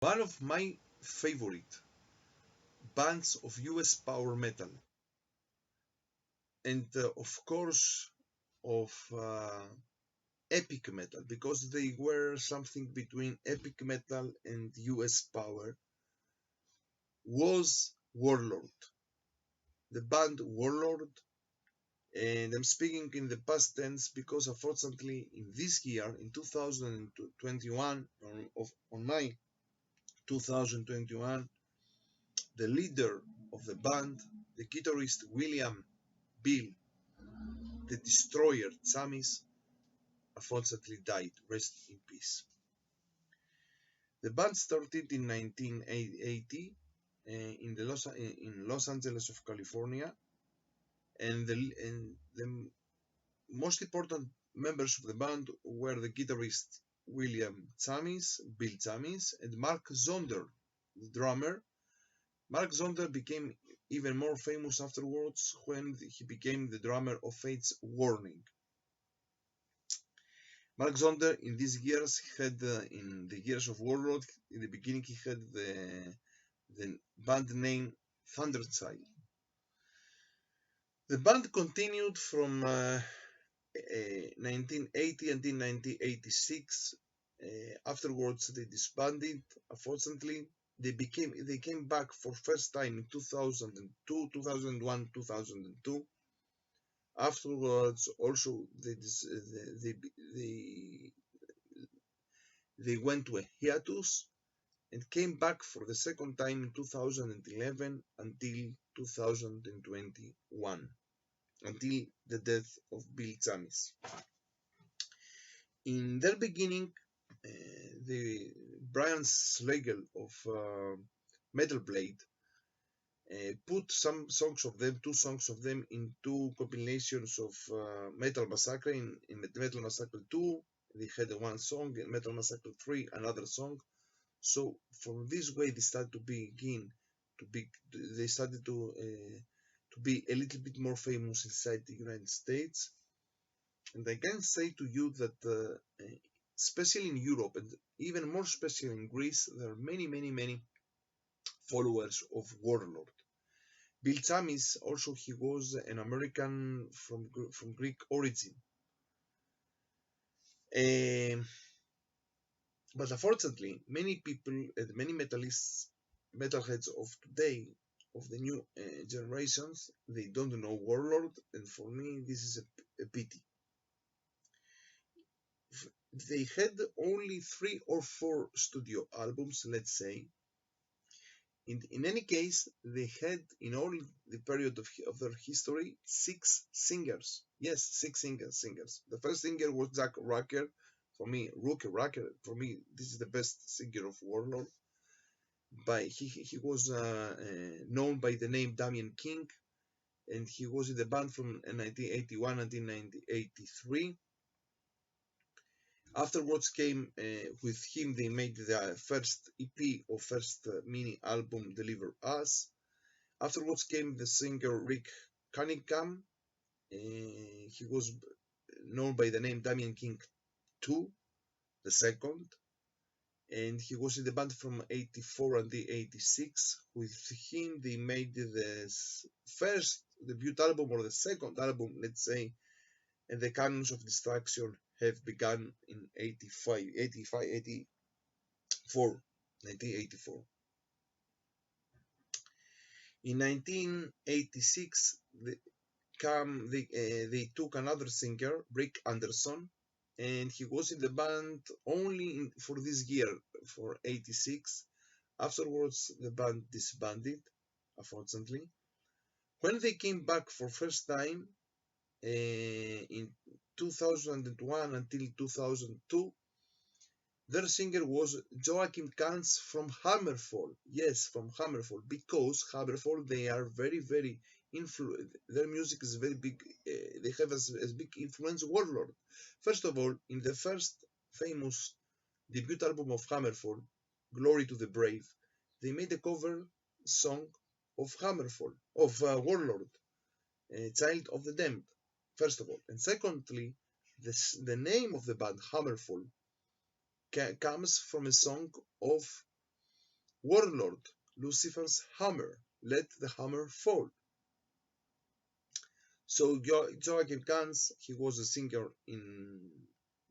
One of my favorite bands of US power metal, and of course of epic metal, because they were something between epic metal and US power, was Warlord. The band Warlord, and I'm speaking in the past tense because unfortunately in this year, in 2021, on May 2021, the leader of the band, the guitarist William Bill, the Destroyer Tsamis, unfortunately died. Rest in peace. The band started in 1980 in Los Angeles of California, and the most important members of the band were the guitarist William Tsamis, Bill Tsamis, and Mark Zonder, the drummer. Mark Zonder became even more famous afterwards when he became the drummer of Fate's Warning. Mark Zonder in these years had, in the years of Warlord, in the beginning he had the band name Thunderchild. The band continued from 1980 until 1986. Afterwards, they disbanded. Unfortunately, they came back for first time in 2002, 2001, 2002. Afterwards, also they went to a hiatus and came back for the second time in 2011 until 2021, until the death of Bill Tsamis. In their beginning, the Brian Slagel of Metal Blade put some songs of them, two songs of them, in two compilations of Metal Massacre. In Metal Massacre 2, they had one song. In Metal Massacre 3, another song. So from this way, they started to begin to be. They started to be a little bit more famous inside the United States. And I can say to you that, especially in Europe and even more especially in Greece, there are many followers of Warlord. Bill Tsamis also, he was an American from Greek origin. But unfortunately, many people and many metalheads of today, of the new generations, they don't know Warlord, and for me, this is a pity. They had only 3 or 4 studio albums, let's say. In any case, they had, in all the period of their history, 6 singers. Yes, 6 singers. The first singer was Jack Rucker. For me, Rucker. For me, this is the best singer of Warlord. He was known by the name Damien King, and he was in the band from 1981 until 1983. Afterwards came, with him, they made the first EP or first mini album, Deliver Us. Afterwards came the singer Rick Cunningham. He was known by the name Damien King 2, the second. And he was in the band from 84 until 86. With him, they made the first debut album, or the second album, let's say, and the Cannons of Destruction have begun in 1984. In 1986, they took another singer, Rick Anderson, and he was in the band only for this year, for 86. Afterwards, the band disbanded, unfortunately. When they came back for first time in 2001 until 2002, their singer was Joachim Kantz from Hammerfall. Yes, from Hammerfall, because Hammerfall, they are very their music is very big. They have as big influence Warlord. First of all, in the first famous debut album of Hammerfall, Glory to the Brave, they made a cover song of Hammerfall, of Warlord, Child of the Damned, first of all. And secondly, the name of the band, Hammerfall, comes from a song of Warlord, Lucifer's hammer, let the hammer fall. So Joachim Gans, he was a singer in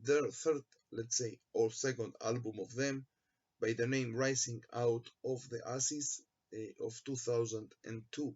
their third, let's say, or second album of them, by the name Rising Out of the Ashes of 2002.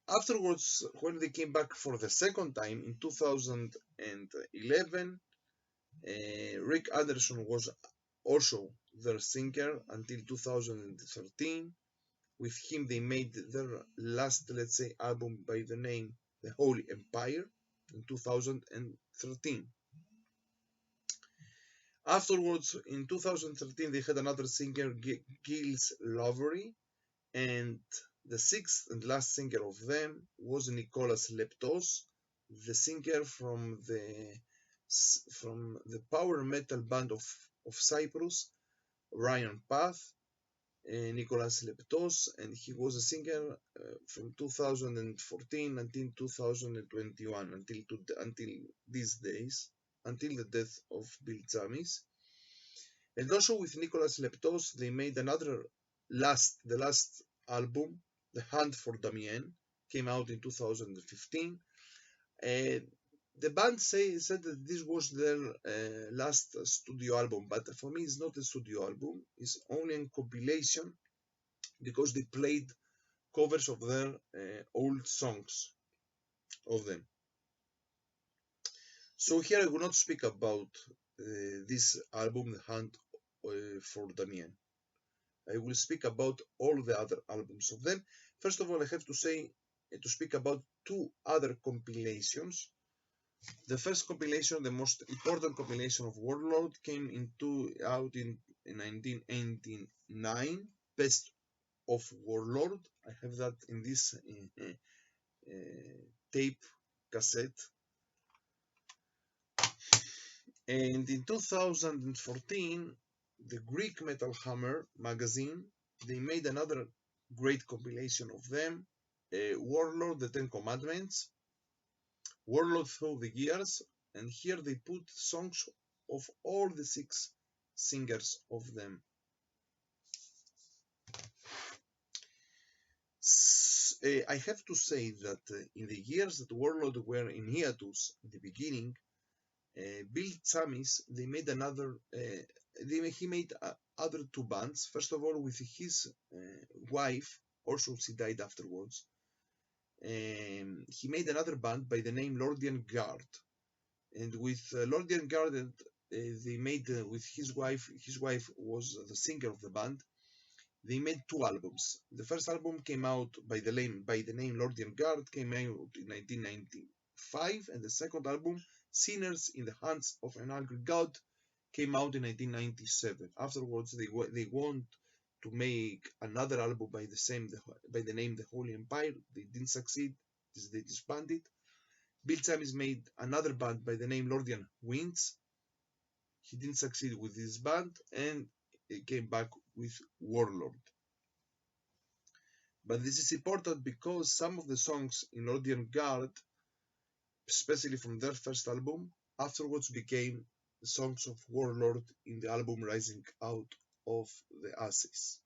Afterwards, when they came back for the second time in 2011, Rick Anderson was also their singer until 2013. With him, they made their last, let's say, album by the name The Holy Empire in 2013. Afterwards, in 2013, they had another singer, Gilles Lovery, and the sixth and last singer of them was Nicolas Leptos, the singer from the power metal band of Cyprus, Ryan Path, Nicolas Leptos, and he was a singer from 2014 until 2021, until these days, until the death of Bill Zamis. And also with Nicolas Leptos, they made the last album, The Hunt for Damien, came out in 2015. The band said that this was their last studio album, but for me it's not a studio album, it's only a compilation because they played covers of their old songs of them. So here I will not speak about this album, The Hunt for Damien. I will speak about all the other albums of them. First of all, I have to speak about two other compilations. The first compilation, the most important compilation of Warlord, came out in 1989, Best of Warlord. I have that in this tape cassette. And in 2014, the Greek Metal Hammer magazine, they made another great compilation of them, Warlord, the Ten Commandments, Warlord Through the Years, and here they put songs of all the 6 singers of them. I have to say that in the years that Warlord were in hiatus at the beginning, Bill Zamis, they made he made other 2 bands. First of all, with his wife, also she died afterwards. He made another band by the name Lordian Guard, and with Lordian Guard, they made with his wife. His wife was the singer of the band. They made 2 albums. The first album came out by the name Lordian Guard, came out in 1995, and the second album, Sinners in the Hands of an Angry God, came out in 1997. Afterwards, they want to make another album by the name The Holy Empire. They didn't succeed. They disbanded. Bill Zamis made another band by the name Lordian Winds. He didn't succeed with this band, and he came back with Warlord. But this is important because some of the songs in Lordian Guard, especially from their first album, afterwards became the songs of Warlord in the album Rising Out of the Ashes.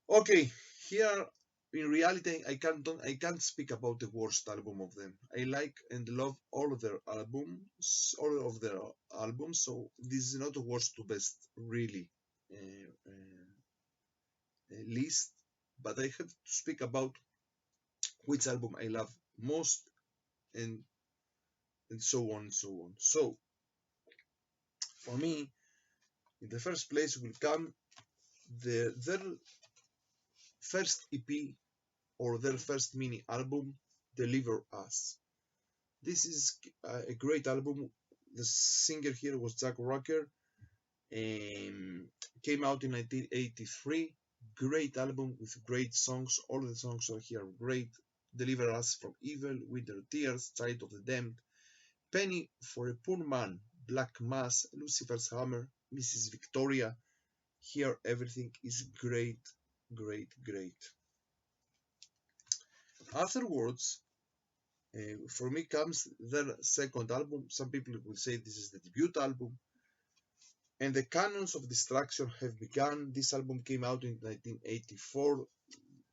Okay, here in reality I can't speak about the worst album of them. I like and love all of their albums, so this is not a worst to best really list, but I have to speak about which album I love most, and so on and so on. So for me, in the first place will come their first EP or their first mini album, Deliver Us. This is a great album. The singer here was Jack Rocker, and came out in 1983. Great album with great songs. All the songs are here great. Deliver Us from Evil, Winter Tears, Child of the Damned, Penny for a Poor Man, Black Mass, Lucifer's Hammer, Mrs. Victoria. Here everything is great, great, great. Afterwards, for me comes their second album. Some people will say this is the debut album. and the Canons of Destruction have begun. This album came out in 1984.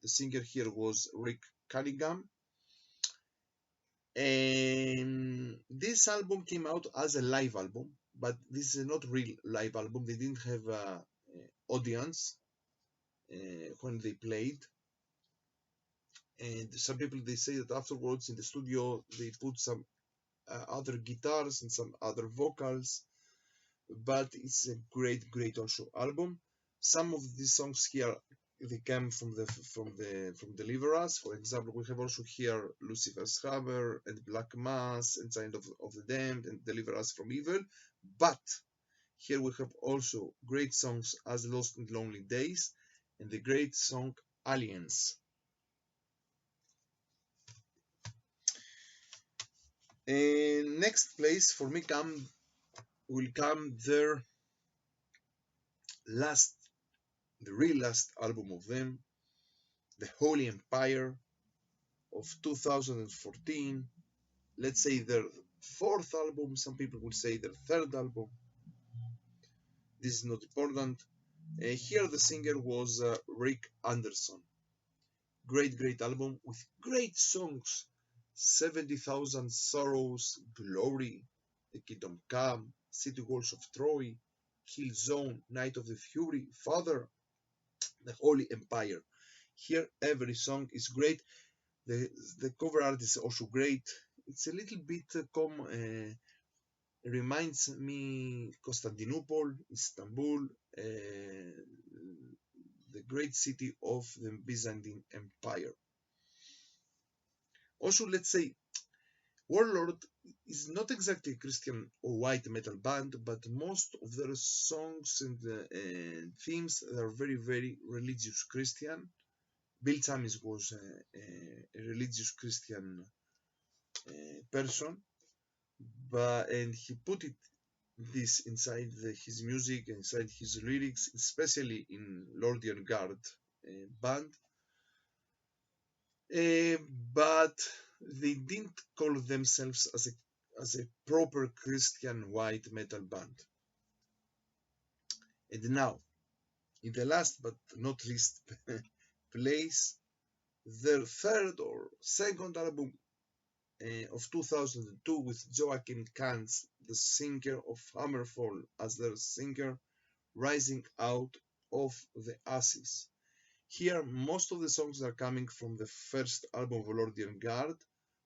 The singer here was Rick Cunningham. And this album came out as a live album, but this is not real live album. They didn't have an audience when they played. And some people, they say that afterwards in the studio they put some other guitars and some other vocals, but it's a great also album. Some of these songs here, they come from Deliver Us. For example, we have also here Lucifer's Hammer and Black Mass and Sign of the Damned and Deliver Us from Evil. But here we have also great songs as Lost and Lonely Days and the great song Aliens. And next place for me will come their the real last album of them, The Holy Empire of 2014. Let's say their fourth album. Some people would say their third album. This is not important. Here the singer was Rick Anderson. Great album with great songs. 70,000 Sorrows, Glory, The Kingdom Come, City Walls of Troy, Kill Zone, Night of the Fury, Father, The Holy Empire. Here every song is great. The cover art is also great. It's a little bit reminds me Constantinople, Istanbul, the great city of the Byzantine Empire. Also, let's say WARLORD is not exactly a Christian or white metal band, but most of their songs and themes are very religious Christian. Bill Tamis was a religious Christian person, and he put this inside his music, inside his lyrics, especially in Lordian Guard band. But they didn't call themselves as a proper Christian white metal band. And now, in the last but not least place, their third or second album of 2002 with Joachim Kantz, the singer of Hammerfall, as their singer, rising out of the ashes. Here, most of the songs are coming from the first album of Lordian Guard,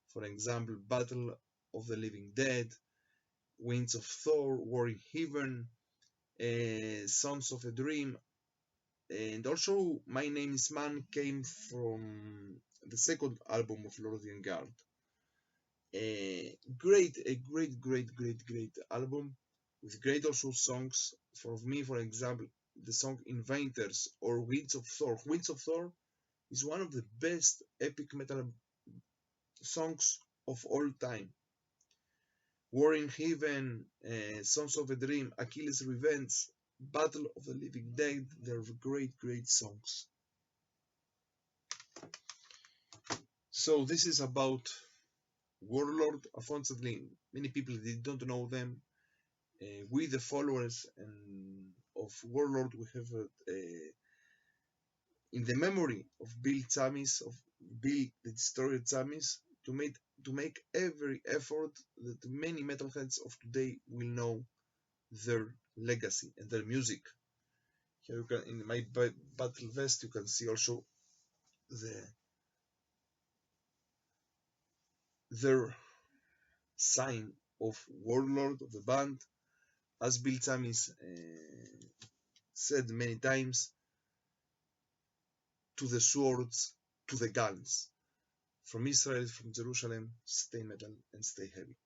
for example, Battle of the Living Dead, Winds of Thor, War in Heaven, Sons of a Dream, and also My Name is Man came from the second album of Lordian Guard. A great album with great also songs. For me, for example, the song Inventors or Winds of Thor. Winds of Thor is one of the best epic metal songs of all time. War in Heaven, Sons of a Dream, Achilles' Revenge, Battle of the Living Dead, they're great songs. So this is about WARLORD. Unfortunately, many people they don't know them. We, the followers of WARLORD, we have in the memory of Bill Tamis, of Bill the Destroyer Tamis, to make every effort that many metalheads of today will know their legacy and their music. Here you can, in my battle vest, you can see also their sign of WARLORD of the band. As Bill Tamis said many times, to the swords, to the guns. From Israel, from Jerusalem, stay metal and stay heavy.